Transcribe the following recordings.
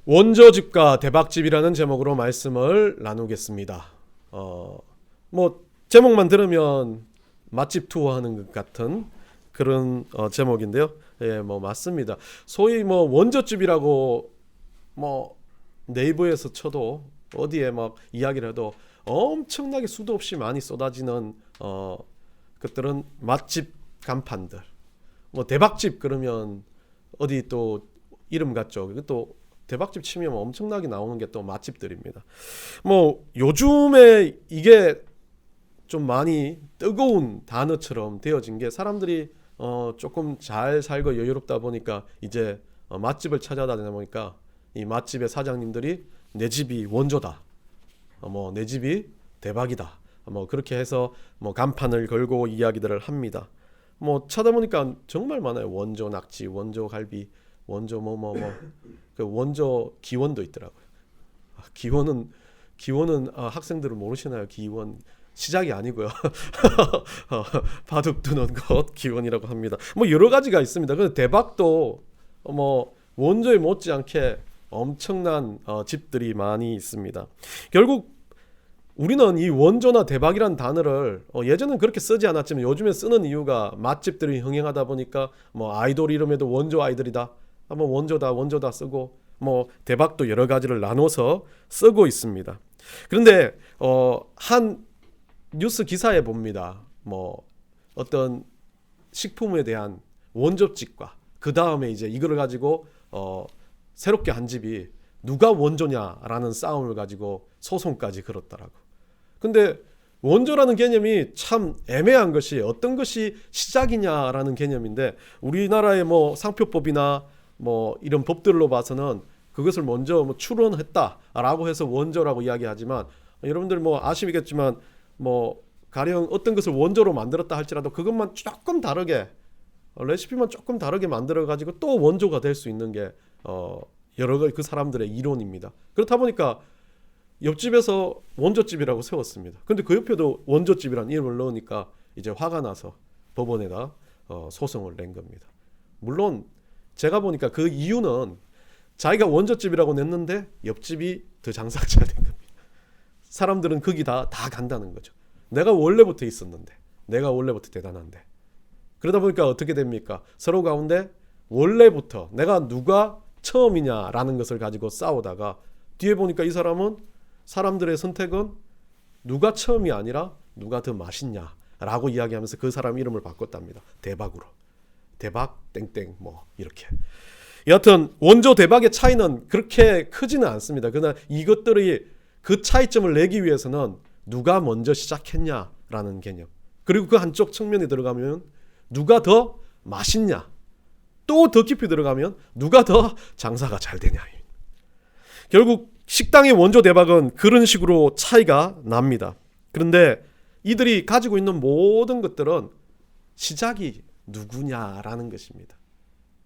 원조집과 대박집이라는 제목으로 말씀을 나누겠습니다. 뭐 제목만 들으면 맛집 투어하는 것 같은 그런 제목인데요. 예, 뭐 맞습니다. 소위 뭐 원조집이라고 뭐 네이버에서 쳐도 어디에 막 이야기를 해도 엄청나게 수도 없이 많이 쏟아지는 것들은 맛집 간판들. 뭐 대박집 그러면 어디 또 이름 같죠. 또 대박집 치면 엄청나게 나오는 게 또 맛집들입니다. 뭐 요즘에 이게 좀 많이 뜨거운 단어처럼 되어진 게 사람들이 조금 잘 살고 여유롭다 보니까 이제 맛집을 찾아다니다 보니까 이 맛집의 사장님들이 내 집이 원조다, 뭐 내 집이 대박이다, 뭐 그렇게 해서 뭐 간판을 걸고 이야기들을 합니다. 뭐 찾아보니까 정말 많아요. 원조 낙지, 원조 갈비, 원조 그 원조 기원도 있더라고요. 기원은 학생들은 모르시나요? 기원 시작이 아니고요. 바둑 두는 것 기원이라고 합니다. 뭐 여러 가지가 있습니다. 근데 대박도 뭐 원조에 못지않게 엄청난 집들이 많이 있습니다. 결국 우리는 이 원조나 대박이란 단어를 예전엔 그렇게 쓰지 않았지만 요즘에 쓰는 이유가 맛집들이 흥행하다 보니까 뭐 아이돌 이름에도 원조 아이들이다, 뭐 원조다 쓰고 뭐 대박도 여러 가지를 나눠서 쓰고 있습니다. 그런데 한 뉴스 기사에 봅니다. 뭐 어떤 식품에 대한 원조집과 그 다음에 이제 이거를 가지고 새롭게 한 집이 누가 원조냐라는 싸움을 가지고 소송까지 걸었더라고. 근데 원조라는 개념이 참 애매한 것이 어떤 것이 시작이냐라는 개념인데 우리나라의 뭐 상표법이나 뭐 이런 법들로 봐서는 그것을 먼저 뭐 추론했다라고 해서 원조라고 이야기하지만 여러분들 뭐 아시겠지만 뭐 가령 어떤 것을 원조로 만들었다 할지라도 그것만 조금 다르게 레시피만 조금 다르게 만들어 가지고 또 원조가 될 수 있는 게 여러 그 사람들의 이론입니다. 그렇다 보니까 옆집에서 원조집이라고 세웠습니다. 근데 그 옆에도 원조집이라는 이름을 넣으니까 이제 화가 나서 법원에다 소송을 낸 겁니다. 물론 제가 보니까 그 이유는 자기가 원조집이라고 냈는데 옆집이 더 장사가 잘 된 겁니다. 사람들은 거기 다 간다는 거죠. 내가 원래부터 있었는데, 내가 원래부터 대단한데. 그러다 보니까 어떻게 됩니까? 서로 가운데 원래부터 내가 누가 처음이냐라는 것을 가지고 싸우다가 뒤에 보니까 이 사람은 사람들의 선택은 누가 처음이 아니라 누가 더 맛있냐라고 이야기하면서 그 사람 이름을 바꿨답니다. 대박으로. 대박 땡땡 뭐 이렇게. 여하튼 원조 대박의 차이는 그렇게 크지는 않습니다. 그러나 이것들이 그 차이점을 내기 위해서는 누가 먼저 시작했냐라는 개념. 그리고 그 한쪽 측면에 들어가면 누가 더 맛있냐. 또 더 깊이 들어가면 누가 더 장사가 잘 되냐. 결국 식당의 원조 대박은 그런 식으로 차이가 납니다. 그런데 이들이 가지고 있는 모든 것들은 시작이 누구냐라는 것입니다.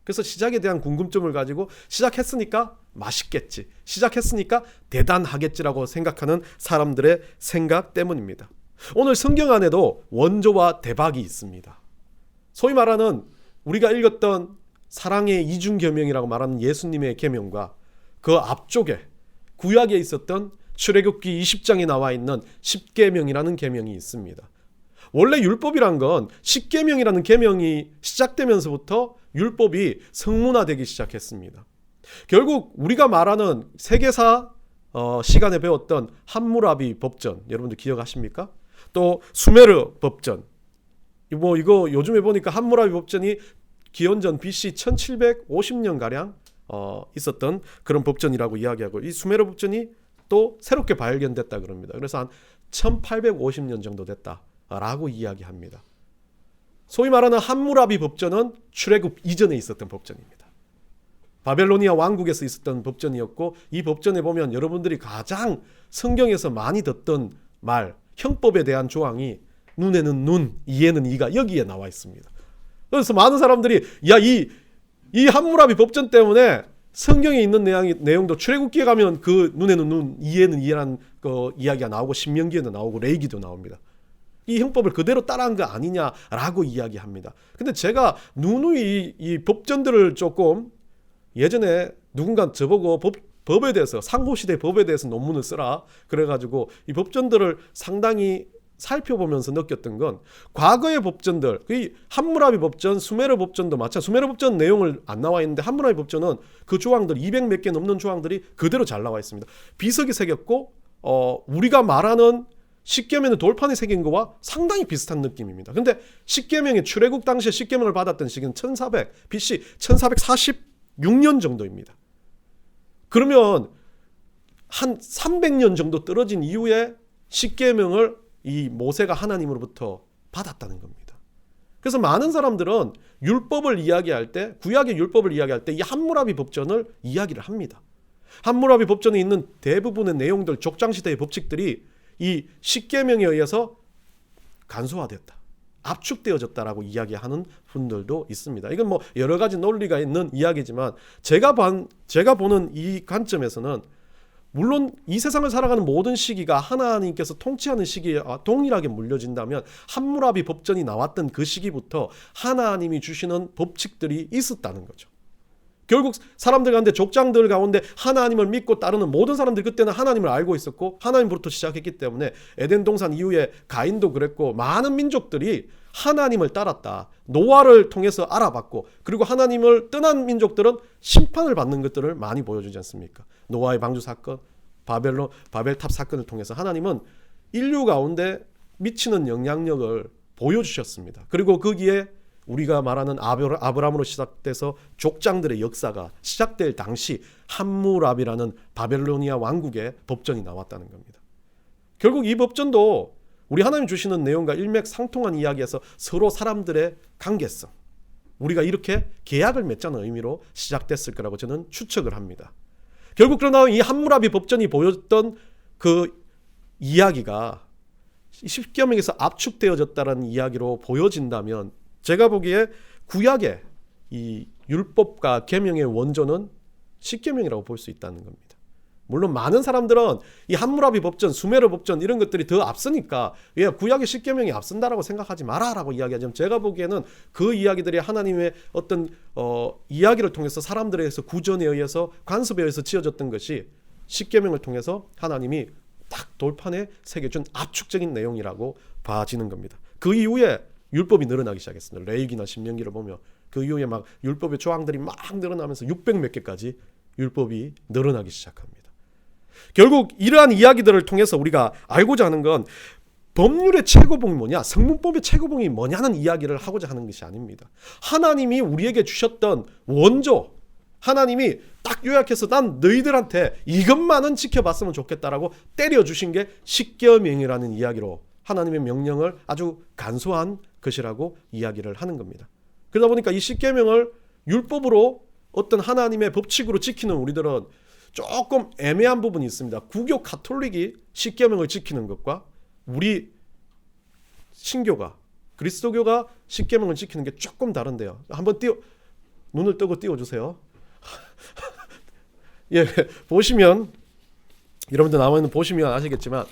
그래서 시작에 대한 궁금점을 가지고 시작했으니까 맛있겠지, 시작했으니까 대단하겠지라고 생각하는 사람들의 생각 때문입니다. 오늘 성경 안에도 원조와 대박이 있습니다. 소위 말하는 우리가 읽었던 사랑의 이중계명이라고 말하는 예수님의 계명과 그 앞쪽에 구약에 있었던 출애굽기 20장에 나와 있는 십계명이라는 계명이 있습니다. 원래 율법이란 건 십계명이라는 계명이 시작되면서부터 율법이 성문화되기 시작했습니다. 결국 우리가 말하는 세계사 시간에 배웠던 함무라비 법전, 여러분들 기억하십니까? 또 수메르 법전. 뭐 이거 요즘에 보니까 함무라비 법전이 기원전 BC 1750년 가량 있었던 그런 법전이라고 이야기하고, 이 수메르 법전이 또 새롭게 발견됐다 그럽니다. 그래서 한 1850년 정도 됐다라고 이야기합니다. 소위 말하는 함무라비 법전은 출애굽 이전에 있었던 법전입니다. 바벨로니아 왕국에서 있었던 법전이었고, 이 법전에 보면 여러분들이 가장 성경에서 많이 듣던 말, 형법에 대한 조항이 눈에는 눈, 이에는 이가 여기에 나와 있습니다. 그래서 많은 사람들이 이 함무라비 법전 때문에 성경에 있는 내용도 출애굽기에 가면 그 눈에는 눈, 이에는 이라는 그 이야기가 나오고 신명기에도 나오고 레위기도 나옵니다. 이 형법을 그대로 따라한 거 아니냐라고 이야기합니다. 근데 제가 누누이 이 법전들을 조금 예전에 누군가 저보고 법에 대해서, 상고시대 법에 대해서 논문을 쓰라. 그래가지고 이 법전들을 상당히 살펴보면서 느꼈던 건, 과거의 법전들, 이 함무라비 법전, 수메르 법전도 마찬가지. 수메르 법전 내용을 안 나와 있는데 함무라비 법전은 그 조항들 200 몇 개 넘는 조항들이 그대로 잘 나와 있습니다. 비석이 새겼고 우리가 말하는 십계명의 돌판이 새긴 거와 상당히 비슷한 느낌입니다. 근데 십계명의 출애굽 당시에 십계명을 받았던 시기는 1400 BC 1446년 정도입니다. 그러면 한 300년 정도 떨어진 이후에 십계명을 이 모세가 하나님으로부터 받았다는 겁니다. 그래서 많은 사람들은 율법을 이야기할 때, 구약의 율법을 이야기할 때 이 함무라비 법전을 이야기를 합니다. 함무라비 법전에 있는 대부분의 내용들, 족장시대의 법칙들이 이 십계명에 의해서 간소화되었다, 압축되어졌다라고 이야기하는 분들도 있습니다. 이건 뭐 여러 가지 논리가 있는 이야기지만 제가 보는 이 관점에서는, 물론 이 세상을 살아가는 모든 시기가 하나님께서 통치하는 시기와 동일하게 물려진다면 함무라비 법전이 나왔던 그 시기부터 하나님이 주시는 법칙들이 있었다는 거죠. 결국 사람들 가운데, 족장들 가운데 하나님을 믿고 따르는 모든 사람들이 그때는 하나님을 알고 있었고 하나님으로부터 시작했기 때문에 에덴 동산 이후에 가인도 그랬고 많은 민족들이 하나님을 따랐다. 노아를 통해서 알아봤고, 그리고 하나님을 떠난 민족들은 심판을 받는 것들을 많이 보여주지 않습니까? 노아의 방주 사건, 바벨탑 사건을 통해서 하나님은 인류 가운데 미치는 영향력을 보여주셨습니다. 그리고 거기에 우리가 말하는 아브라함으로 시작돼서 족장들의 역사가 시작될 당시 함무라비라는 바벨로니아 왕국의 법전이 나왔다는 겁니다. 결국 이 법전도 우리 하나님 주시는 내용과 일맥상통한 이야기에서 서로 사람들의 관계성, 우리가 이렇게 계약을 맺자는 의미로 시작됐을 거라고 저는 추측을 합니다. 결국 그러나 이 함무라비 법전이 보였던 그 이야기가 십계명에서 압축되어졌다는 이야기로 보여진다면, 제가 보기에 구약의 이 율법과 계명의 원조는 십계명이라고 볼 수 있다는 겁니다. 물론 많은 사람들은 이 함무라비 법전, 수메르 법전 이런 것들이 더 앞서니까 구약의 십계명이 앞선다라고 생각하지 마라라고 이야기하지만, 제가 보기에는 그 이야기들이 하나님의 어떤 이야기를 통해서 사람들에게서 구전에 의해서, 관습에 의해서 지어졌던 것이 십계명을 통해서 하나님이 딱 돌판에 새겨준 압축적인 내용이라고 봐지는 겁니다. 그 이후에 율법이 늘어나기 시작했습니다. 레위기나 신명기를 보면 그 이후에 막 율법의 조항들이 막 늘어나면서 600 몇 개까지 율법이 늘어나기 시작합니다. 결국 이러한 이야기들을 통해서 우리가 알고자 하는 건, 법률의 최고봉이 뭐냐, 성문법의 최고봉이 뭐냐는 이야기를 하고자 하는 것이 아닙니다. 하나님이 우리에게 주셨던 원조, 하나님이 딱 요약해서 난 너희들한테 이것만은 지켜봤으면 좋겠다라고 때려주신 게 십계명이라는 이야기로 하나님의 명령을 아주 간소한 것이라고 이야기를 하는 겁니다. 그러다 보니까 이 십계명을 율법으로, 어떤 하나님의 법칙으로 지키는 우리들은 조금 애매한 부분이 있습니다. 구교 가톨릭이 십계명을 지키는 것과 우리 신교가, 그리스도교가 십계명을 지키는 게 조금 다른데요. 한번 눈을 뜨고 띄워주세요. 예, 보시면, 여러분들 남아있는 보시면 아시겠지만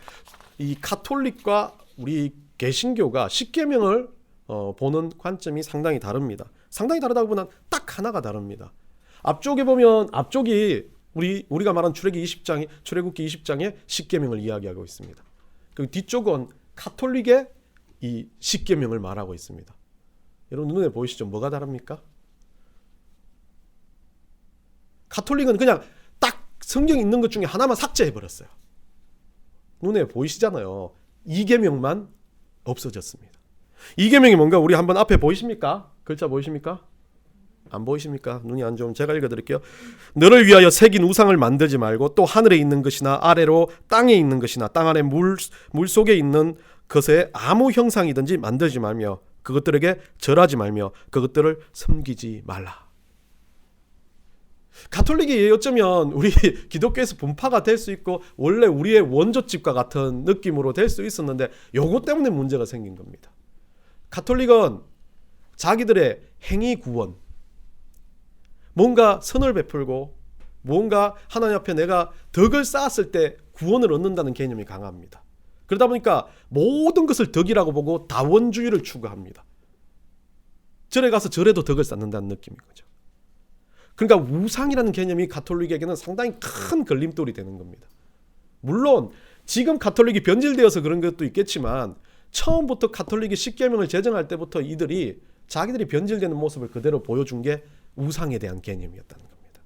이 가톨릭과 우리 개신교가 십계명을 보는 관점이 상당히 다릅니다. 상당히 다르다고보다는 딱 하나가 다릅니다. 앞쪽에 보면, 앞쪽이 우리가 말한 출애굽기 20장에 십계명을 이야기하고 있습니다. 그리고 뒤쪽은 가톨릭의 이 십계명을 말하고 있습니다. 여러분 눈에 보이시죠? 뭐가 다릅니까? 가톨릭은 그냥 딱 성경에 있는 것 중에 하나만 삭제해버렸어요. 눈에 보이시잖아요. 2계명만 없어졌습니다. 2계명이 뭔가 우리 한번 앞에 보이십니까? 글자 보이십니까? 안 보이십니까? 눈이 안 좋으면 제가 읽어드릴게요. 너를 위하여 새긴 우상을 만들지 말고, 또 하늘에 있는 것이나 아래로 땅에 있는 것이나 땅 안에 물 속에 있는 것에 아무 형상이든지 만들지 말며, 그것들에게 절하지 말며 그것들을 섬기지 말라. 가톨릭이 어쩌면 우리 기독교에서 분파가 될 수 있고 원래 우리의 원조집과 같은 느낌으로 될 수 있었는데, 요것 때문에 문제가 생긴 겁니다. 가톨릭은 자기들의 행위 구원, 뭔가 선을 베풀고 뭔가 하나님 앞에 내가 덕을 쌓았을 때 구원을 얻는다는 개념이 강합니다. 그러다 보니까 모든 것을 덕이라고 보고 다원주의를 추구합니다. 절에 가서 절에도 덕을 쌓는다는 느낌인 거죠. 그러니까 우상이라는 개념이 가톨릭에게는 상당히 큰 걸림돌이 되는 겁니다. 물론 지금 가톨릭이 변질되어서 그런 것도 있겠지만 처음부터 가톨릭이 십계명을 제정할 때부터 이들이 자기들이 변질되는 모습을 그대로 보여준 게 우상에 대한 개념이었다는 겁니다.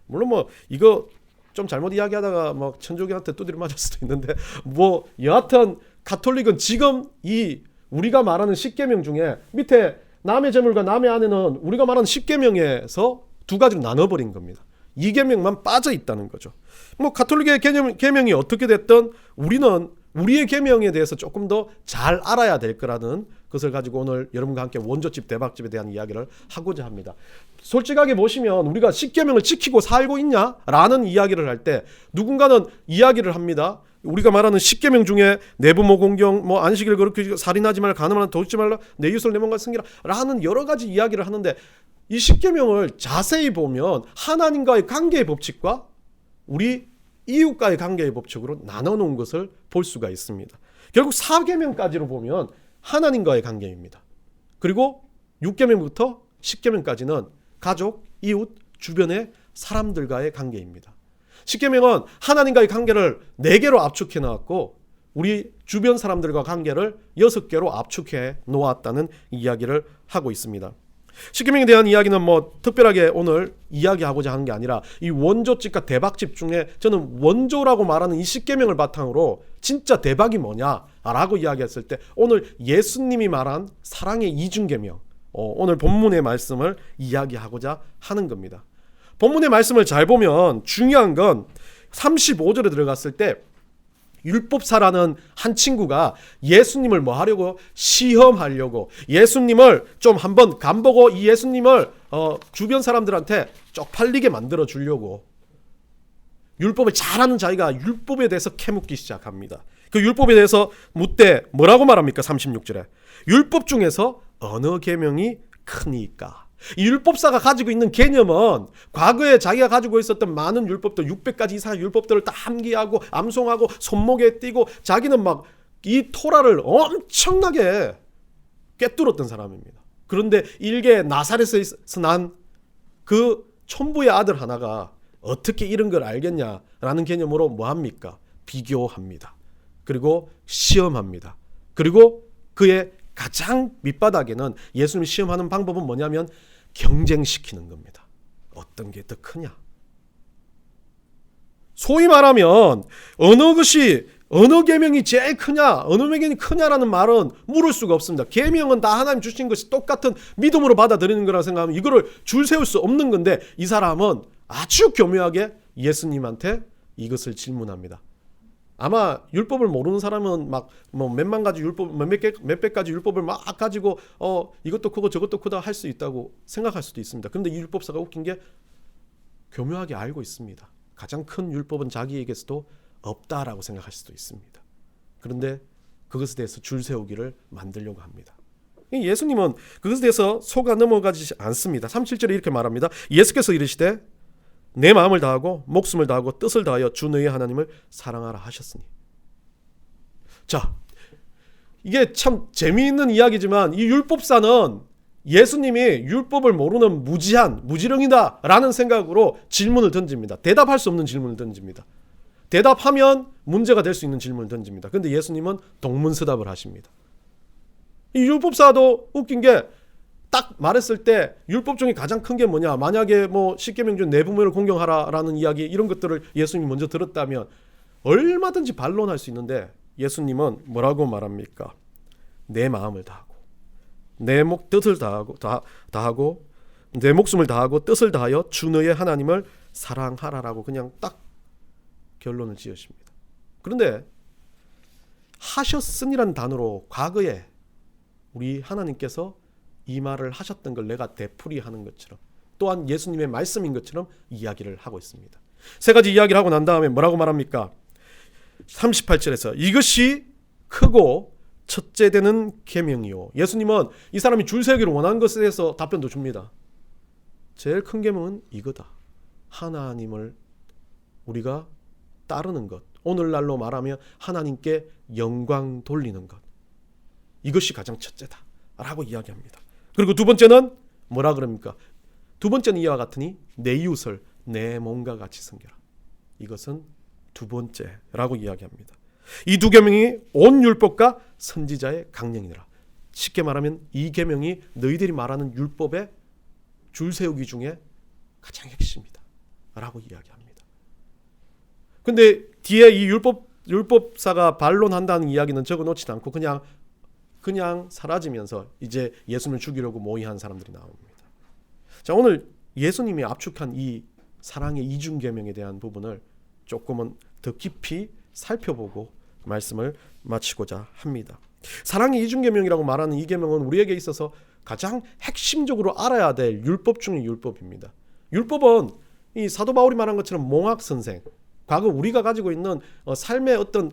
물론 뭐 이거 좀 잘못 이야기하다가 막 천주교한테 두드려 맞을 수도 있는데 뭐 여하튼 가톨릭은 지금 이 우리가 말하는 십계명 중에 밑에 남의 재물과 남의 아내는 우리가 말하는 십계명에서 두 가지로 나눠버린 겁니다. 이 계명만 빠져 있다는 거죠. 뭐 가톨릭의 계명이 어떻게 됐든 우리는 우리의 계명에 대해서 조금 더 잘 알아야 될 거라는 것을 가지고 오늘 여러분과 함께 원조집 대박집에 대한 이야기를 하고자 합니다. 솔직하게 보시면 우리가 십계명을 지키고 살고 있냐라는 이야기를 할 때 누군가는 이야기를 합니다. 우리가 말하는 십계명 중에 내부모 공경, 뭐 안식일 거룩히 살인하지 말라, 간음하라, 도둑질 말라, 내 이웃을 내 몸과 섬기라 라는 여러 가지 이야기를 하는데 이 십계명을 자세히 보면 하나님과의 관계의 법칙과 우리 이웃과의 관계의 법칙으로 나눠 놓은 것을 볼 수가 있습니다. 결국 4계명까지로 보면 하나님과의 관계입니다. 그리고 6계명부터 10계명까지는 가족, 이웃, 주변의 사람들과의 관계입니다. 10계명은 하나님과의 관계를 4개로 압축해 놓았고 우리 주변 사람들과 관계를 6개로 압축해 놓았다는 이야기를 하고 있습니다. 십계명에 대한 이야기는 뭐 특별하게 오늘 이야기하고자 하는 게 아니라 이 원조집과 대박집 중에 저는 원조라고 말하는 이 십계명을 바탕으로 진짜 대박이 뭐냐라고 이야기했을 때 오늘 예수님이 말한 사랑의 이중계명, 오늘 본문의 말씀을 이야기하고자 하는 겁니다. 본문의 말씀을 잘 보면 중요한 건 35절에 들어갔을 때 율법사라는 한 친구가 예수님을 뭐 하려고? 시험하려고 예수님을 좀 한번 간보고 이 예수님을 주변 사람들한테 쪽팔리게 만들어 주려고 율법을 잘하는 자기가 율법에 대해서 캐묻기 시작합니다. 그 율법에 대해서 묻되 뭐라고 말합니까? 36절에 율법 중에서 어느 계명이 크니까? 이 율법사가 가지고 있는 개념은 과거에 자기가 가지고 있었던 많은 율법들 600가지 이상의 율법들을 다 암기하고 암송하고 손목에 띄고 자기는 막 이 토라를 엄청나게 꿰뚫었던 사람입니다. 그런데 일개 나사렛에서 난 그 촌부의 아들 하나가 어떻게 이런 걸 알겠냐라는 개념으로 뭐합니까? 비교합니다. 그리고 시험합니다. 그리고 그의 가장 밑바닥에는 예수님 시험하는 방법은 뭐냐면 경쟁시키는 겁니다. 어떤 게 더 크냐? 소위 말하면 어느 계명이 제일 크냐, 어느 계명이 크냐라는 말은 물을 수가 없습니다. 계명은 다 하나님 주신 것이 똑같은 믿음으로 받아들이는 거라고 생각하면 이거를 줄 세울 수 없는 건데 이 사람은 아주 교묘하게 예수님한테 이것을 질문합니다. 아마 율법을 모르는 사람은 막 뭐 몇만 가지 율법, 몇백 가지 율법을 막 가지고 이것도 크고 저것도 크다 할 수 있다고 생각할 수도 있습니다. 그런데 이 율법사가 웃긴 게 교묘하게 알고 있습니다. 가장 큰 율법은 자기에게서도 없다라고 생각할 수도 있습니다. 그런데 그것에 대해서 줄 세우기를 만들려고 합니다. 예수님은 그것에 대해서 속아 넘어가지 않습니다. 37절에 이렇게 말합니다. 예수께서 이르시되 내 마음을 다하고 목숨을 다하고 뜻을 다하여 주 너희 하나님을 사랑하라 하셨으니. 자, 이게 참 재미있는 이야기지만 이 율법사는 예수님이 율법을 모르는 무지렁이다 라는 생각으로 질문을 던집니다. 대답할 수 없는 질문을 던집니다. 대답하면 문제가 될 수 있는 질문을 던집니다. 그런데 예수님은 동문서답을 하십니다. 이 율법사도 웃긴 게 딱 말했을 때 율법 중에 가장 큰 게 뭐냐? 만약에 뭐 십계명 중 내 부모를 공경하라라는 이야기 이런 것들을 예수님이 먼저 들었다면 얼마든지 반론할 수 있는데 예수님은 뭐라고 말합니까? 내 마음을 다하고 내 뜻을 다하고 내 목숨을 다하고 뜻을 다하여 주 너의 하나님을 사랑하라라고 그냥 딱 결론을 지으십니다. 그런데 하셨으니라는 단어로 과거에 우리 하나님께서 이 말을 하셨던 걸 내가 되풀이하는 것처럼 또한 예수님의 말씀인 것처럼 이야기를 하고 있습니다. 세 가지 이야기를 하고 난 다음에 뭐라고 말합니까? 38절에서 이것이 크고 첫째 되는 계명이요. 예수님은 이 사람이 줄 세우기를 원하는 것에 대해서 답변도 줍니다. 제일 큰 계명은 이거다. 하나님을 우리가 따르는 것. 오늘날로 말하면 하나님께 영광 돌리는 것. 이것이 가장 첫째다 라고 이야기합니다. 그리고 두 번째는 뭐라 그럽니까? 두 번째는 이와 같으니 내 이웃을 내 몸과 같이 섬겨라. 이것은 두 번째라고 이야기합니다. 이 두 계명이 온 율법과 선지자의 강령이니라. 쉽게 말하면 이 계명이 너희들이 말하는 율법의 줄 세우기 중에 가장 핵심이다 라고 이야기합니다. 근데 뒤에 이 율법사가 반론한다는 이야기는 적어놓지 않고 그냥 사라지면서 이제 예수님을 죽이려고 모의한 사람들이 나옵니다. 자, 오늘 예수님이 압축한 이 사랑의 이중 계명에 대한 부분을 조금은 더 깊이 살펴보고 말씀을 마치고자 합니다. 사랑의 이중 계명이라고 말하는 이 계명은 우리에게 있어서 가장 핵심적으로 알아야 될 율법 중의 율법입니다. 율법은 이 사도 바울이 말한 것처럼 몽학 선생, 과거 우리가 가지고 있는 삶의 어떤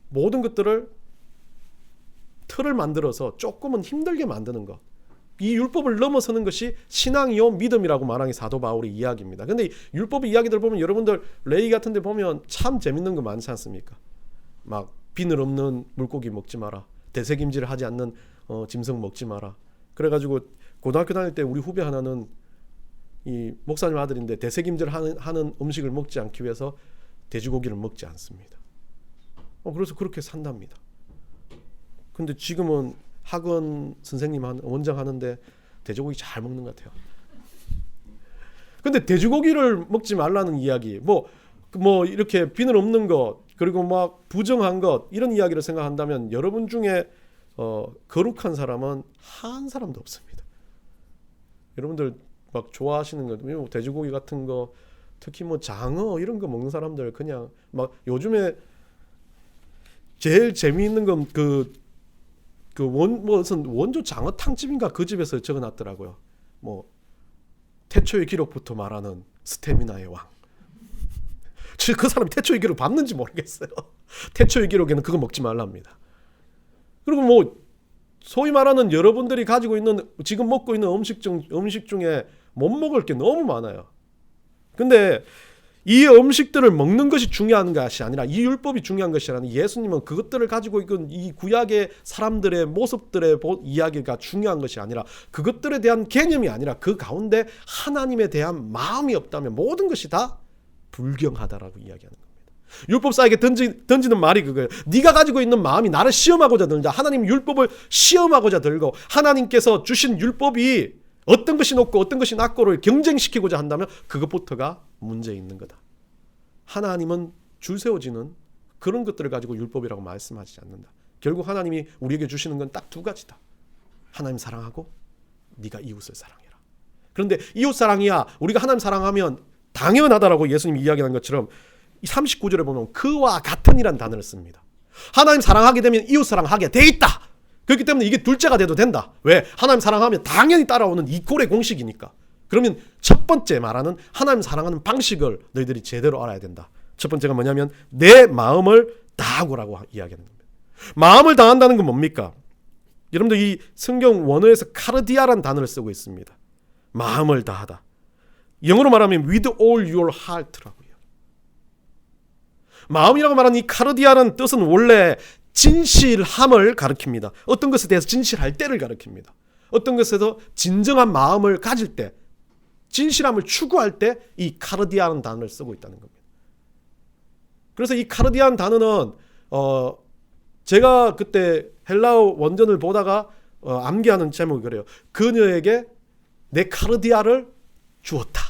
모든 것들을 틀을 만들어서 조금은 힘들게 만드는 것, 이 율법을 넘어서는 것이 신앙이요 믿음이라고 말하는 사도 바울의 이야기입니다. 근데 율법의 이야기들 보면 여러분들 레위 같은 데 보면 참 재밌는 거 많지 않습니까? 막 비늘 없는 물고기 먹지 마라, 되새김질을 하지 않는 짐승 먹지 마라. 그래가지고 고등학교 다닐 때 우리 후배 하나는 이 목사님 아들인데 되새김질 하는 음식을 먹지 않기 위해서 돼지고기를 먹지 않습니다. 그래서 그렇게 산답니다. 근데 지금은 학원 선생님 원장 하는데 돼지고기 잘 먹는 것 같아요. 근데 돼지고기를 먹지 말라는 이야기, 뭐 이렇게 비늘 없는 것, 그리고 막 부정한 것, 이런 이야기를 생각한다면 여러분 중에 거룩한 사람은 한 사람도 없습니다. 여러분들 막 좋아하시는 거, 돼지고기 같은 거, 특히 뭐 장어 이런 거 먹는 사람들 그냥 막 요즘에 제일 재미있는 건 무슨 원조 장어탕집인가 그 집에서 적어놨더라고요. 뭐 태초의 기록부터 말하는 스태미나의 왕. 그 사람이 태초의 기록 봤는지 모르겠어요. 태초의 기록에는 그거 먹지 말랍니다. 그리고 뭐 소위 말하는 여러분들이 가지고 있는 지금 먹고 있는 음식 중에 못 먹을 게 너무 많아요. 근데 이 음식들을 먹는 것이 중요한 것이 아니라, 이 율법이 중요한 것이 아니라, 예수님은 그것들을 가지고 있는 이 구약의 사람들의 모습들의 이야기가 중요한 것이 아니라, 그것들에 대한 개념이 아니라 그 가운데 하나님에 대한 마음이 없다면 모든 것이 다 불경하다라고 이야기하는 겁니다. 율법사에게 던지는 말이 그거예요. 네가 가지고 있는 마음이 나를 시험하고자 들자. 하나님 율법을 시험하고자 들고 하나님께서 주신 율법이 어떤 것이 높고 어떤 것이 낮고를 경쟁시키고자 한다면 그것부터가 문제 있는 거다. 하나님은 줄 세워지는 그런 것들을 가지고 율법이라고 말씀하지 않는다. 결국 하나님이 우리에게 주시는 건 딱 두 가지다. 하나님 사랑하고 네가 이웃을 사랑해라. 그런데 이웃 사랑이야, 우리가 하나님 사랑하면 당연하다라고 예수님이 이야기한 것처럼 39절에 보면 그와 같은이라는 단어를 씁니다. 하나님 사랑하게 되면 이웃 사랑하게 돼 있다. 그렇기 때문에 이게 둘째가 돼도 된다. 왜? 하나님 사랑하면 당연히 따라오는 이꼴의 공식이니까. 그러면 첫 번째 말하는 하나님 사랑하는 방식을 너희들이 제대로 알아야 된다. 첫 번째가 뭐냐면 내 마음을 다하고라고 이야기하는 겁니다. 마음을 다한다는 건 뭡니까? 여러분들 이 성경 원어에서 카르디아라는 단어를 쓰고 있습니다. 마음을 다하다. 영어로 말하면 with all your heart라고요. 마음이라고 말하는 이 카르디아라는 뜻은 원래 진실함을 가리킵니다. 어떤 것에 대해서 진실할 때를 가리킵니다. 어떤 것에서 진정한 마음을 가질 때, 진실함을 추구할 때 이 카르디아라는 단어를 쓰고 있다는 겁니다. 그래서 이 카르디아라는 단어는 제가 그때 헬라어 원전을 보다가 암기하는 제목이 그래요. 그녀에게 내 카르디아를 주었다.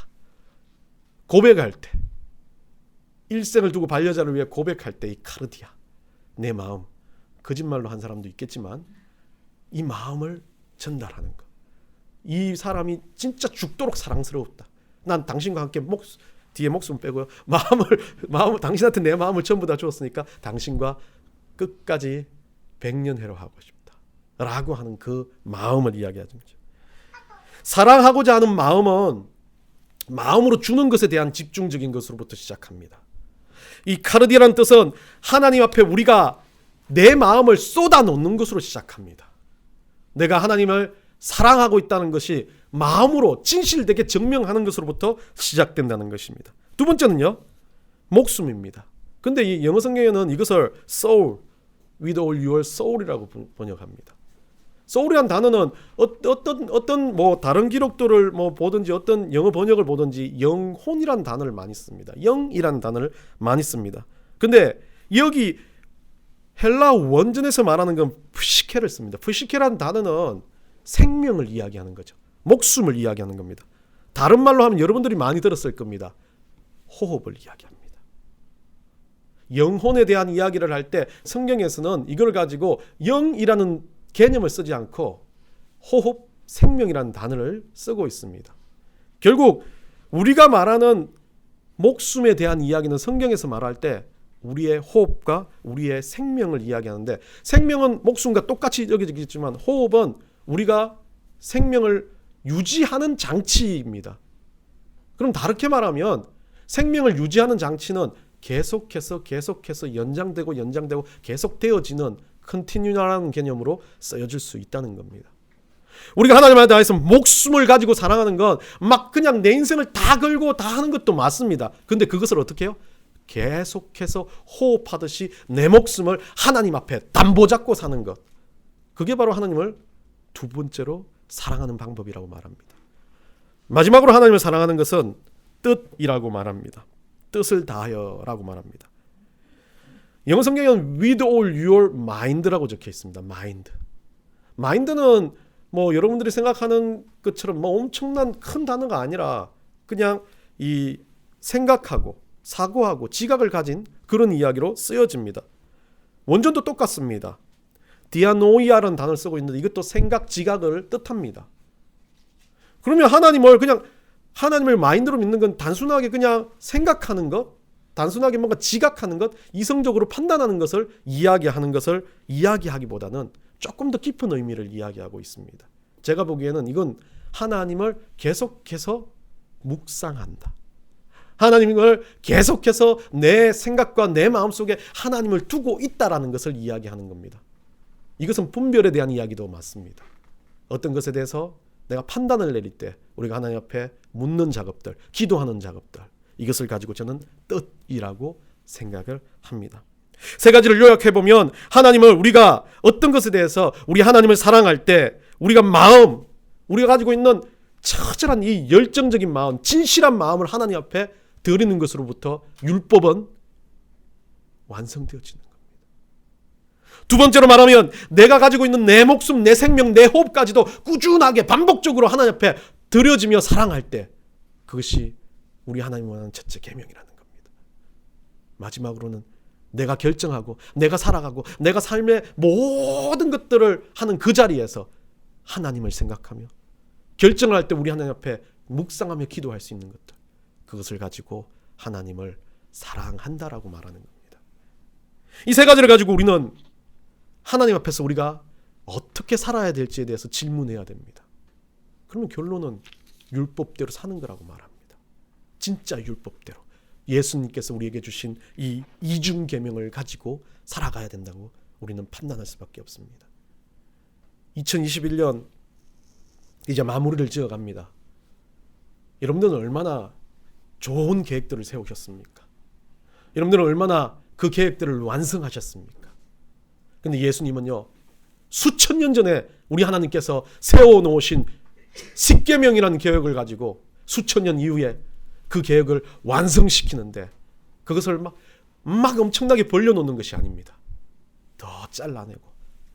고백할 때, 일생을 두고 반려자를 위해 고백할 때 이 카르디아, 내 마음, 거짓말로 한 사람도 있겠지만 이 마음을 전달하는 것. 이 사람이 진짜 죽도록 사랑스러웠다. 난 당신과 함께 뒤에 목숨 빼고요. 마음을 당신한테 내 마음을 전부 다 주었으니까 당신과 끝까지 백년해로 하고 싶다. 라고 하는 그 마음을 이야기하는 거죠. 사랑하고자 하는 마음은 마음으로 주는 것에 대한 집중적인 것으로부터 시작합니다. 이 카르디라는 뜻은 하나님 앞에 우리가 내 마음을 쏟아놓는 것으로 시작합니다. 내가 하나님을 사랑하고 있다는 것이 마음으로 진실되게 증명하는 것으로부터 시작된다는 것입니다. 두 번째는요, 목숨입니다. 근데 이 영어 성경에는 이것을 soul, with all your soul이라고 번역합니다. 소울이란 단어는 어떤 뭐 다른 기록들을 뭐 보든지 어떤 영어 번역을 보든지 영혼이란 단어를 많이 씁니다. 영이란 단어를 많이 씁니다. 근데 여기 헬라 원전에서 말하는 건 푸시케를 씁니다. 푸시케라는 단어는 생명을 이야기하는 거죠. 목숨을 이야기하는 겁니다. 다른 말로 하면 여러분들이 많이 들었을 겁니다. 호흡을 이야기합니다. 영혼에 대한 이야기를 할 때 성경에서는 이걸 가지고 영이라는 개념을 쓰지 않고 호흡, 생명이라는 단어를 쓰고 있습니다. 결국 우리가 말하는 목숨에 대한 이야기는 성경에서 말할 때 우리의 호흡과 우리의 생명을 이야기하는데, 생명은 목숨과 똑같이 여겨지겠지만 호흡은 우리가 생명을 유지하는 장치입니다. 그럼 다르게 말하면 생명을 유지하는 장치는 계속해서 연장되고 계속되어지는 컨티뉴라는 개념으로 쓰여질 수 있다는 겁니다. 우리가 하나님에 대해서 목숨을 가지고 사랑하는 건 막 그냥 내 인생을 다 걸고 다 하는 것도 맞습니다. 근데 그것을 어떻게 해요? 계속해서 호흡하듯이 내 목숨을 하나님 앞에 담보 잡고 사는 것. 그게 바로 하나님을 두 번째로 사랑하는 방법이라고 말합니다. 마지막으로 하나님을 사랑하는 것은 뜻이라고 말합니다. 뜻을 다하여라고 말합니다. 영어 성경에는 with all your mind라고 적혀 있습니다. mind는 뭐 여러분들이 생각하는 것처럼 뭐 엄청난 큰 단어가 아니라 그냥 이 생각하고 사고하고 지각을 가진 그런 이야기로 쓰여집니다. 원전도 똑같습니다. 디아노이아라는 단어를 쓰고 있는데 이것도 생각, 지각을 뜻합니다. 그러면 하나님을 마인드로 믿는 건 단순하게 그냥 생각하는 것, 단순하게 뭔가 지각하는 것, 이성적으로 판단하는 것을 이야기하기보다는 조금 더 깊은 의미를 이야기하고 있습니다. 제가 보기에는 이건 하나님을 계속해서 묵상한다. 하나님을 계속해서 내 생각과 내 마음속에 하나님을 두고 있다라는 것을 이야기하는 겁니다. 이것은 분별에 대한 이야기도 맞습니다. 어떤 것에 대해서 내가 판단을 내릴 때 우리가 하나님 앞에 묻는 작업들, 기도하는 작업들, 이것을 가지고 저는 뜻이라고 생각을 합니다. 세 가지를 요약해보면 하나님을 우리가 어떤 것에 대해서 우리 하나님을 사랑할 때 우리가 우리가 가지고 있는 처절한 이 열정적인 마음, 진실한 마음을 하나님 앞에 드리는 것으로부터 율법은 완성되어지는 겁니다. 두 번째로 말하면 내가 가지고 있는 내 목숨, 내 생명, 내 호흡까지도 꾸준하게 반복적으로 하나님 앞에 드려지며 사랑할 때 그것이 우리 하나님 원하는 첫째 계명이라는 겁니다. 마지막으로는 내가 결정하고 내가 살아가고 내가 삶의 모든 것들을 하는 그 자리에서 하나님을 생각하며 결정을 할 때 우리 하나님 앞에 묵상하며 기도할 수 있는 것들, 그것을 가지고 하나님을 사랑한다라고 말하는 겁니다. 이 세 가지를 가지고 우리는 하나님 앞에서 우리가 어떻게 살아야 될지에 대해서 질문해야 됩니다. 그러면 결론은 율법대로 사는 거라고 말합니다. 진짜 율법대로 예수님께서 우리에게 주신 이 이중 계명을 가지고 살아가야 된다고 우리는 판단할 수밖에 없습니다. 2021년 이제 마무리를 지어갑니다. 여러분들은 얼마나 좋은 계획들을 세우셨습니까? 여러분들은 얼마나 그 계획들을 완성하셨습니까? 근데 예수님은요, 수천 년 전에 우리 하나님께서 세워놓으신 십계명이라는 계획을 가지고 수천 년 이후에 그 계획을 완성시키는데 그것을 막 엄청나게 벌려놓는 것이 아닙니다. 더 잘라내고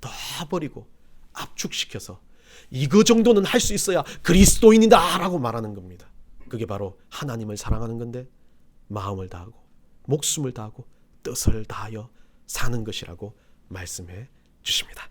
더 버리고 압축시켜서 이거 정도는 할 수 있어야 그리스도인이다 라고 말하는 겁니다. 그게 바로 하나님을 사랑하는 건데 마음을 다하고 목숨을 다하고 뜻을 다하여 사는 것이라고 말씀해 주십니다.